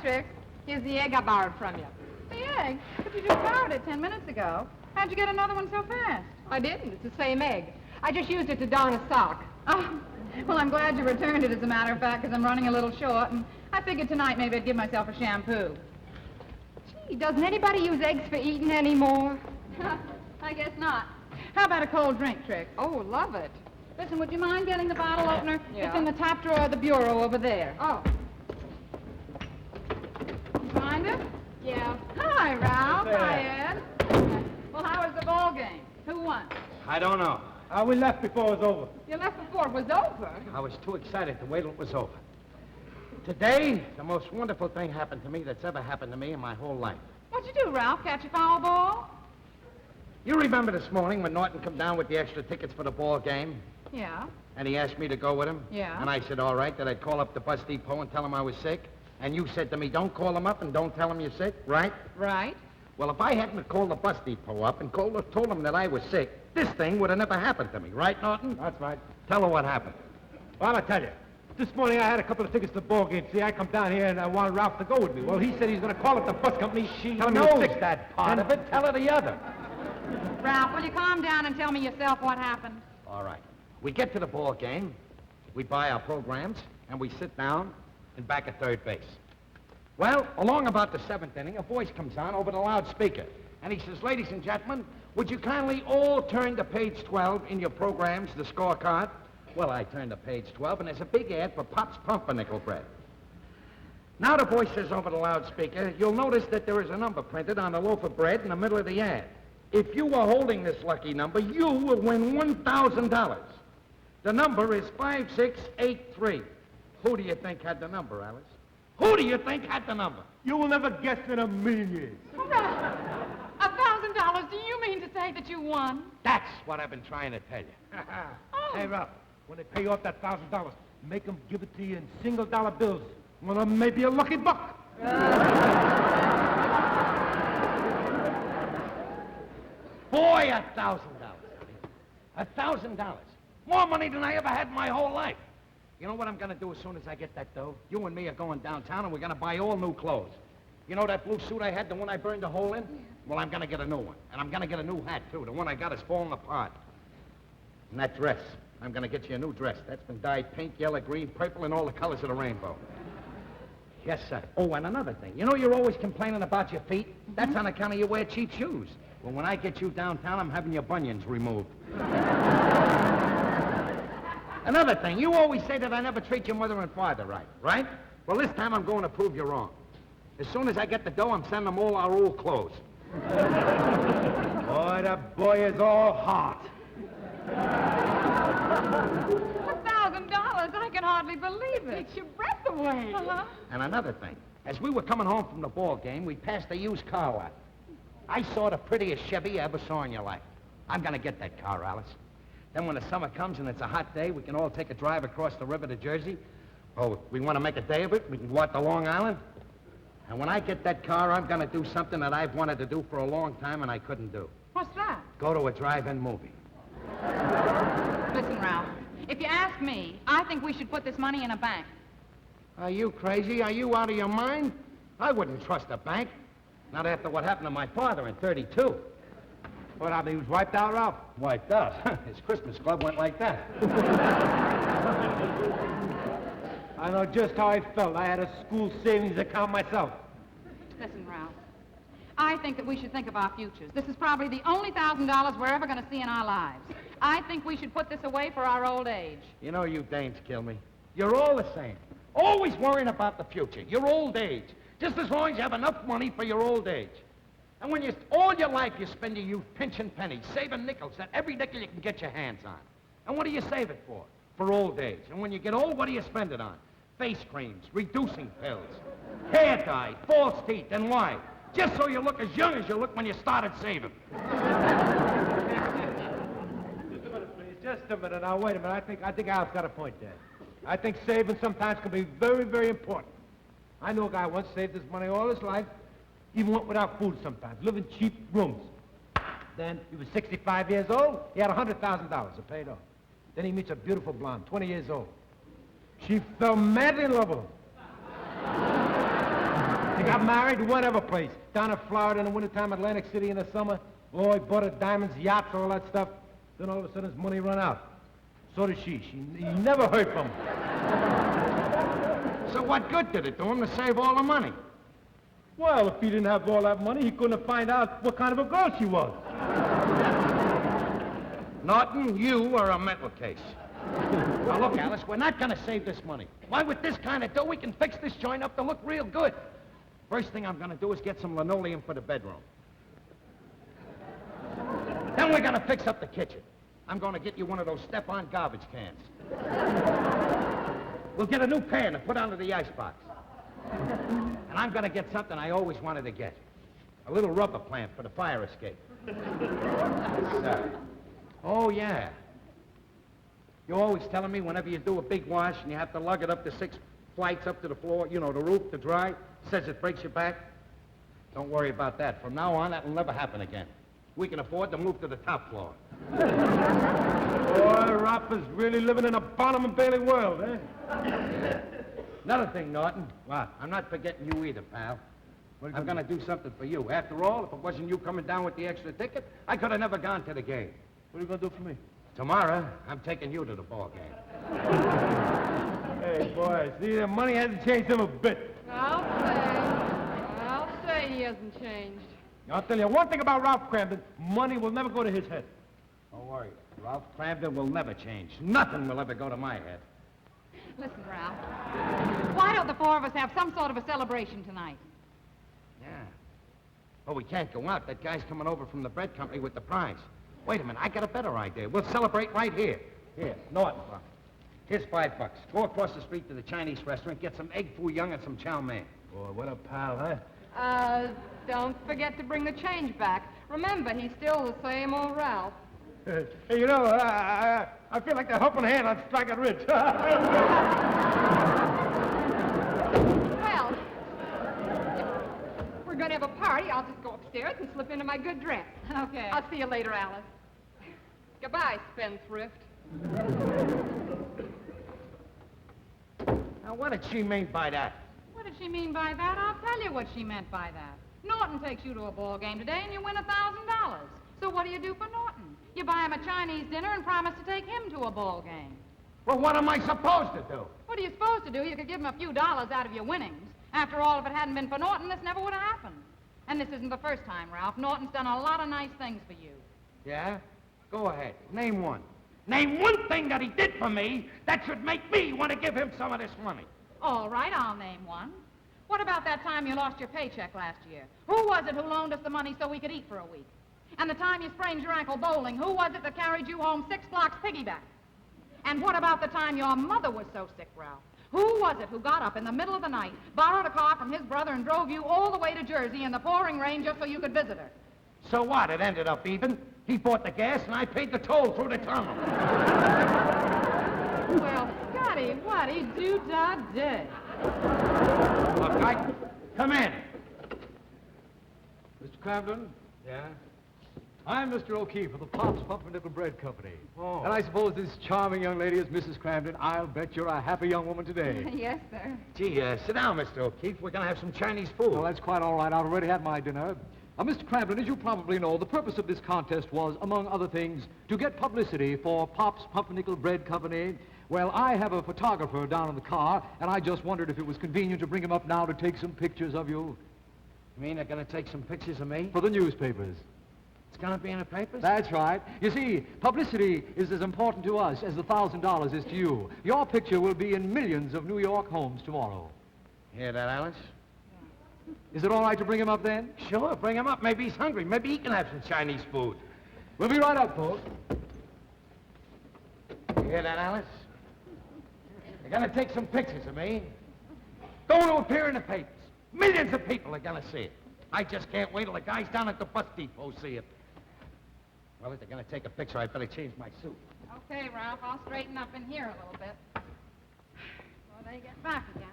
Trix. Here's the egg I borrowed from you. The egg? But you just borrowed it 10 minutes ago. How'd you get another one so fast? I didn't. It's the same egg. I just used it to darn a sock. Oh, well, I'm glad you returned it, as a matter of fact, because I'm running a little short, and I figured tonight maybe I'd give myself a shampoo. Gee, doesn't anybody use eggs for eating anymore? I guess not. How about a cold drink, Trix? Oh, love it. Listen, would you mind getting the bottle opener? Yeah. It's in the top drawer of the bureau over there. Oh. You find it? Yeah. Hi, Ralph. Hey there. Hi, Ed. Well, how was the ball game? Who won? I don't know. We left before it was over. You left before it was over. I was too excited to wait till it was over. Today, the most wonderful thing happened to me that's ever happened to me in my whole life. What'd you do, Ralph? Catch a foul ball? You remember this morning when Norton come down with the extra tickets for the ball game? Yeah. And he asked me to go with him? Yeah. And I said, all right, that I'd call up the bus depot and tell him I was sick. And you said to me, don't call him up and don't tell him you're sick, right? Right. Well, if I hadn't called the bus depot up and told him that I was sick, this thing would have never happened to me, right, Norton? That's right. Tell her what happened. Well, I'll tell you. This morning I had a couple of tickets to the ball game. See, I come down here and I wanted Ralph to go with me. Well, he said he's going to call up the bus company. Tell him he was knows sick. that part of it. Tell her the other. Ralph, will you calm down and tell me yourself what happened? All right. We get to the ball game, we buy our programs, and we sit down and back at third base. Well, along about the seventh inning, a voice comes on over the loudspeaker, and he says, ladies and gentlemen, would you kindly all turn to page 12 in your programs, the scorecard? Well, I turn to page 12, and there's a big ad for Pop's Pumpernickel bread. Now the voice says over the loudspeaker, you'll notice that there is a number printed on a loaf of bread in the middle of the ad. If you were holding this lucky number, you will win $1,000. The number is 5683. Who do you think had the number, Alice? Who do you think had the number? You will never guess in a million years. $1,000? Do you mean to say that you won? That's what I've been trying to tell you. Oh. Hey, Ralph, when they pay you off that $1,000, make them give it to you in single-dollar bills. One of them may be a lucky buck. Boy, $1,000. $1,000. More money than I ever had in my whole life. You know what I'm going to do as soon as I get that dough? You and me are going downtown, and we're going to buy all new clothes. You know that blue suit I had, the one I burned a hole in? Yeah. Well, I'm going to get a new one. And I'm going to get a new hat, too. The one I got is falling apart. And that dress, I'm going to get you a new dress. That's been dyed pink, yellow, green, purple, and all the colors of the rainbow. Yes, sir. Oh, and another thing. You know you're always complaining about your feet? Mm-hmm. That's on account of you wear cheap shoes. Well, when I get you downtown, I'm having your bunions removed. Another thing, you always say that I never treat your mother and father right? Well, this time I'm going to prove you wrong. As soon as I get the dough, I'm sending them all our old clothes. Boy, that boy is all heart. $1,000? I can hardly believe it. Takes your breath away. Uh-huh. And another thing, as we were coming home from the ball game, we passed a used car lot. I saw the prettiest Chevy you ever saw in your life. I'm going to get that car, Alice. Then when the summer comes and it's a hot day, we can all take a drive across the river to Jersey. Oh, we want to make a day of it. We can go out to Long Island. And when I get that car, I'm going to do something that I've wanted to do for a long time and I couldn't do. What's that? Go to a drive-in movie. Listen, Ralph, if you ask me, I think we should put this money in a bank. Are you crazy? Are you out of your mind? I wouldn't trust a bank. Not after what happened to my father in '32. What happened? He was wiped out, Ralph? Wiped out? His Christmas club went like that. I know just how I felt. I had a school savings account myself. Listen, Ralph, I think that we should think of our futures. This is probably the only $1,000 we're ever going to see in our lives. I think we should put this away for our old age. You know, you dames kill me. You're all the same. Always worrying about the future, your old age. Just as long as you have enough money for your old age. And when all your life you spend your youth pinching pennies, saving nickels, that every nickel you can get your hands on. And what do you save it for? For old age. And when you get old, what do you spend it on? Face creams, reducing pills, hair dye, false teeth, and why? Just so you look as young as you looked when you started saving. Just a minute, please. Just a minute. Now, wait a minute. I think Al's got a point there. I think saving sometimes can be very, very important. I know a guy once saved his money all his life, even went without food sometimes, lived in cheap rooms. Then he was 65 years old, he had $100,000 paid off. Then he meets a beautiful blonde, 20 years old. She fell madly in love with him. They got married, whatever place. Down in Florida in the wintertime, Atlantic City in the summer. Boy, bought her diamonds, yachts, all that stuff. Then all of a sudden his money run out. So did she. He never heard from her. So what good did it do him to save all the money? Well, if he didn't have all that money, he couldn't have found out what kind of a girl she was. Norton, you are a mental case. Now, look, Alice, we're not going to save this money. Why, with this kind of dough, we can fix this joint up to look real good. First thing I'm going to do is get some linoleum for the bedroom. Then we're going to fix up the kitchen. I'm going to get you one of those step-on garbage cans. We'll get a new pan to put under the icebox. And I'm going to get something I always wanted to get. A little rubber plant for the fire escape. Oh, yeah. You're always telling me whenever you do a big wash and you have to lug it up the 6 flights up to the floor, you know, the roof to dry, says it breaks your back. Don't worry about that. From now on, that will never happen again. We can afford to move to the top floor. Boy, Ralph is really living in a Barnum and Bailey world, eh? Another thing, Norton. What? I'm not forgetting you either, pal. I'm going to do something for you. After all, if it wasn't you coming down with the extra ticket, I could have never gone to the game. What are you going to do for me? Tomorrow, I'm taking you to the ball game. Hey, boy, see, the money hasn't changed him a bit. I'll say he hasn't changed. I'll tell you one thing about Ralph Cramden, money will never go to his head. Don't worry. Ralph Cramden will never change. Nothing will ever go to my head. Listen, Ralph. Why don't the 4 of us have some sort of a celebration tonight? Yeah. But we can't go out. That guy's coming over from the bread company with the prize. Wait a minute. I got a better idea. We'll celebrate right here. Here, Norton. Here's $5. Go across the street to the Chinese restaurant, get some egg foo young and some chow mein. Boy, what a pal, huh? Don't forget to bring the change back. Remember, he's still the same old Ralph. Hey, you know, I feel like the helping hand on Striker Ridge. Well, if we're going to have a party, I'll just go upstairs and slip into my good dress. Okay. I'll see you later, Alice. Goodbye, spendthrift. Now, what did she mean by that? What did she mean by that? I'll tell you what she meant by that. Norton takes you to a ball game today and you win $1,000. So what do you do for Norton? You buy him a Chinese dinner and promise to take him to a ball game. Well, what am I supposed to do? What are you supposed to do? You could give him a few dollars out of your winnings. After all, if it hadn't been for Norton, this never would have happened. And this isn't the first time, Ralph. Norton's done a lot of nice things for you. Yeah? Go ahead. Name one. Name one thing that he did for me that should make me want to give him some of this money. All right, I'll name one. What about that time you lost your paycheck last year? Who was it who loaned us the money so we could eat for a week? And the time you sprained your ankle bowling, who was it that carried you home 6 blocks piggyback? And what about the time your mother was so sick, Ralph? Who was it who got up in the middle of the night, borrowed a car from his brother, and drove you all the way to Jersey in the pouring rain just so you could visit her? So what? It ended up even. He bought the gas and I paid the toll through the tunnel. Well, Scotty, what he do-da-day. Look, come in. Mr. Cramden, Yeah? I'm Mr. O'Keefe of the Pops Pumpernickel Bread Company. Oh. And I suppose this charming young lady is Mrs. Cramden. I'll bet you're a happy young woman today. Yes, sir. Gee, sit down, Mr. O'Keefe. We're going to have some Chinese food. Well, that's quite all right. I've already had my dinner. Mr. Cramden, as you probably know, the purpose of this contest was, among other things, to get publicity for Pops Pumpernickel Bread Company. Well, I have a photographer down in the car, and I just wondered if it was convenient to bring him up now to take some pictures of you You mean they're going to take some pictures of me? for the newspapers. It's going to be in the papers? That's right. You see, publicity is as important to us as the $1,000 is to you. Your picture will be in millions of New York homes tomorrow. Hear that, Alice? Is it all right to bring him up then? Sure, bring him up. Maybe he's hungry. Maybe he can have some Chinese food. We'll be right up, folks. You hear that, Alice? They're going to take some pictures of me. Going to appear in the papers. Millions of people are going to see it. I just can't wait till the guys down at the bus depot see it. Well, if they're going to take a picture, I better change my suit. Okay, Ralph, I'll straighten up in here a little bit. Before they get back again.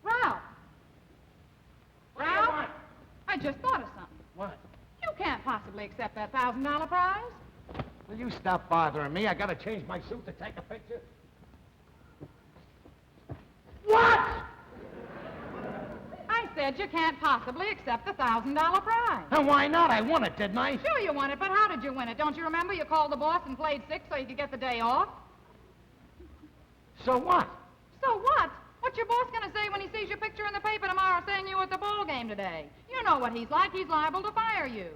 Ralph! What do you Ralph? want? I just thought of something. What? You can't possibly accept that $1,000 prize. Will you stop bothering me? I got to change my suit to take a picture. What? said you can't possibly accept the $1,000 prize. And why not? I won it, didn't I? Sure you won it, but how did you win it? Don't you remember you called the boss and played sick so you could get the day off? So what? So what? What's your boss going to say when he sees your picture in the paper tomorrow saying you were at the ball game today? You know what he's like. He's liable to fire you.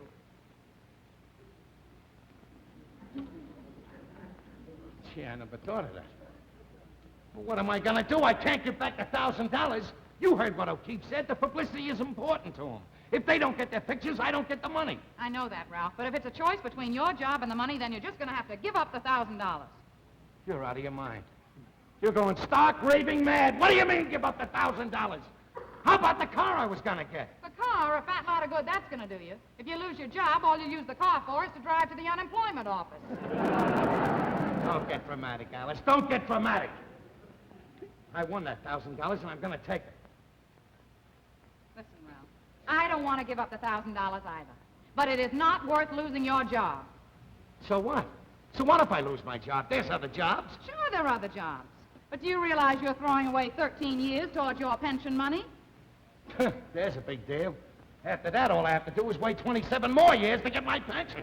Gee, I never thought of that. Well, what am I going to do? I can't give back the $1,000. You heard what O'Keefe said. The publicity is important to him. If they don't get their pictures, I don't get the money. I know that, Ralph, but if it's a choice between your job and the money, then you're just going to have to give up the $1,000. You're out of your mind. You're going stark raving mad. What do you mean, give up the $1,000? How about the car I was going to get? The car, a fat lot of good that's going to do you. If you lose your job, all you use the car for is to drive to the unemployment office. Don't get dramatic, Alice. Don't get dramatic. I won that $1,000, and I'm going to take it. Listen, Ralph, I don't want to give up the $1,000 either. But it is not worth losing your job. So what? So what if I lose my job? There's other jobs. Sure, there are other jobs. But do you realize you're throwing away 13 years towards your pension money? There's a big deal. After that, all I have to do is wait 27 more years to get my pension.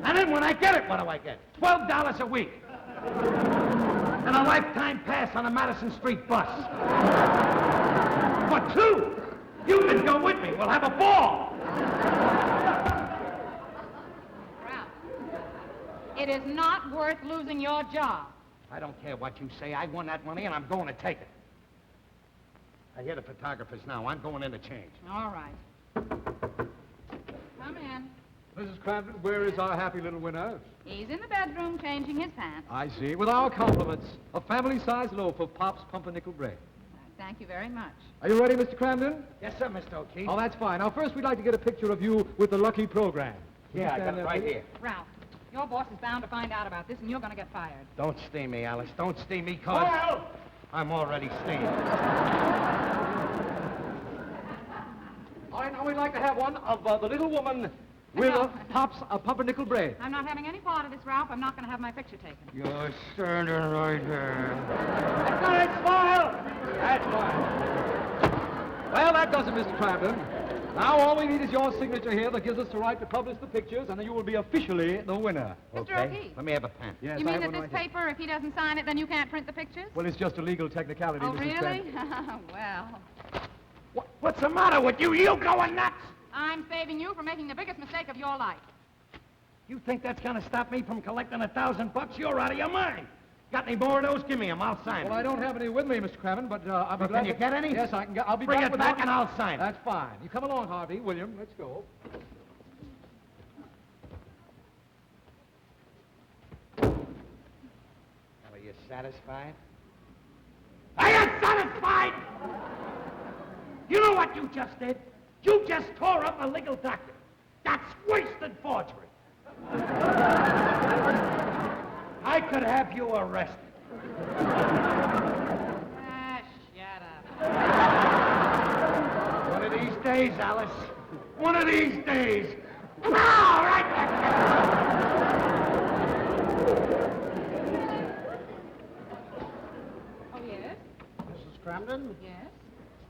And then when I get it, what do I get? $12 a week. And a lifetime pass on a Madison Street bus. For two. You can go with me. We'll have a ball. Ralph, it is not worth losing your job. I don't care what you say. I won that money, and I'm going to take it. I hear the photographers now. I'm going in to change. All right. Come in. Mrs. Crampton, where is our happy little winner? He's in the bedroom changing his pants. I see. With our compliments, a family-sized loaf of Pop's pumpernickel bread. Thank you very much. Are you ready, Mr. Crampton? Yes, sir, Mr. O'Keefe. Oh, that's fine. Now, first, we'd like to get a picture of you with the lucky program. Yeah, I got it right here. Ralph, your boss is bound to find out about this, and you're going to get fired. Don't steam me, Alice. Don't steam me, cause... Well! I'm already steamed. All right, now we'd like to have one of the little woman with Pop's pumpernickel bread. I'm not having any part of this, Ralph. I'm not going to have my picture taken. You're standing right there. That's not it, smile! That's fine. Well, that does it, Mr. Crampton. Now all we need is your signature here that gives us the right to publish the pictures, and then you will be officially the winner. Mr. O'Keefe. Let me have a pen. Yes, You I mean have that one this right here. paper, if he doesn't sign it, then you can't print the pictures? Well, it's just a legal technicality, Oh, Mrs. really? Crampton. Well, What's the matter with you? You going nuts? I'm saving you from making the biggest mistake of your life. You think that's going to stop me from collecting $1,000? You're out of your mind. Got any more of those? Give me them. I'll sign them. Well, I don't have any with me, Mr. Crampton, but I'll be Well, glad can you to... get any? Yes, I can get... I'll be Bring back it with back one. and I'll sign it. That's fine. You come along, Harvey. William, let's go. Well, are you satisfied? Are you satisfied? You know what you just did? You just tore up a legal document. That's wasted forgery. I could have you arrested. Ah, shut up. One of these days, Alice. One of these days. All right. Oh, yes? Mrs. Cramden, Yes?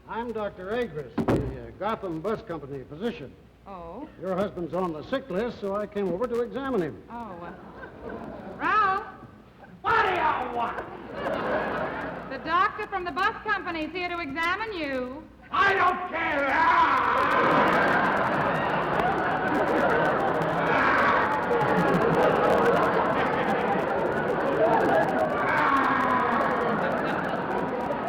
I'm Dr. Agris, the Gotham Bus Company physician. Oh? Your husband's on the sick list, so I came over to examine him. Oh, Ralph, What do you want? the doctor from the bus company is here to examine you. I don't care.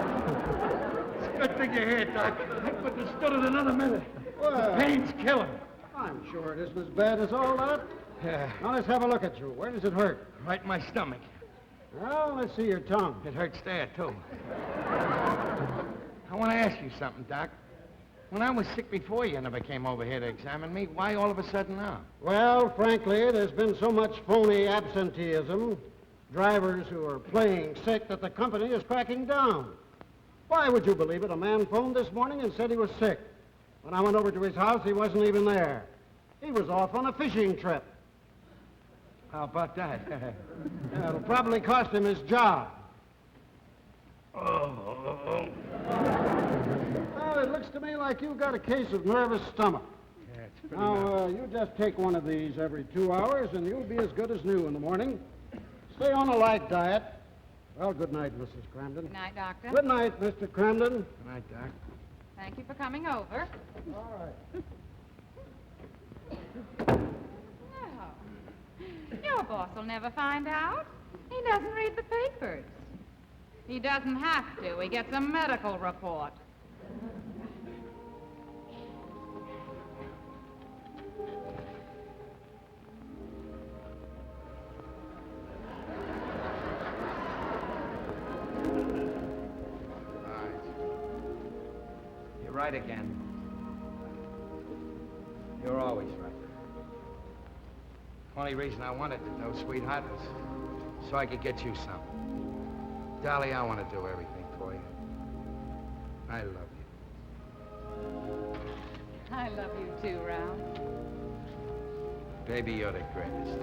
It's a good thing you're here, Doc. I couldn't have stood it another minute. Well, Pain's killing. I'm sure it isn't as bad as all that. Yeah, Now, let's have a look at you. Where does it hurt? right in my stomach. Well, let's see your tongue. It hurts there, too. I want to ask you something, Doc. When I was sick before, you never came over here to examine me. Why all of a sudden now? Well, frankly, there's been so much phony absenteeism, drivers who are playing sick, that the company is cracking down. Why would you believe it? A man phoned this morning and said he was sick. When I went over to his house, he wasn't even there. He was off on a fishing trip. How about that? It'll probably cost him his job. Oh. Well, it looks to me like you've got a case of nervous stomach. Yeah, it's pretty Now, you just take one of these every 2 hours, and you'll be as good as new in the morning. Stay on a light diet. Well, good night, Mrs. Cramden. Good night, Doctor. Good night, Mr. Cramden. Good night, Doc. Thank you for coming over. All right. No. Your boss will never find out. He doesn't read the papers. He doesn't have to. He gets a medical report. All right. You're right again. You're always right. Only reason I wanted to know, sweetheart, was so I could get you some. Dolly, I want to do everything for you. I love you. I love you too, Ralph. Baby, you're the greatest.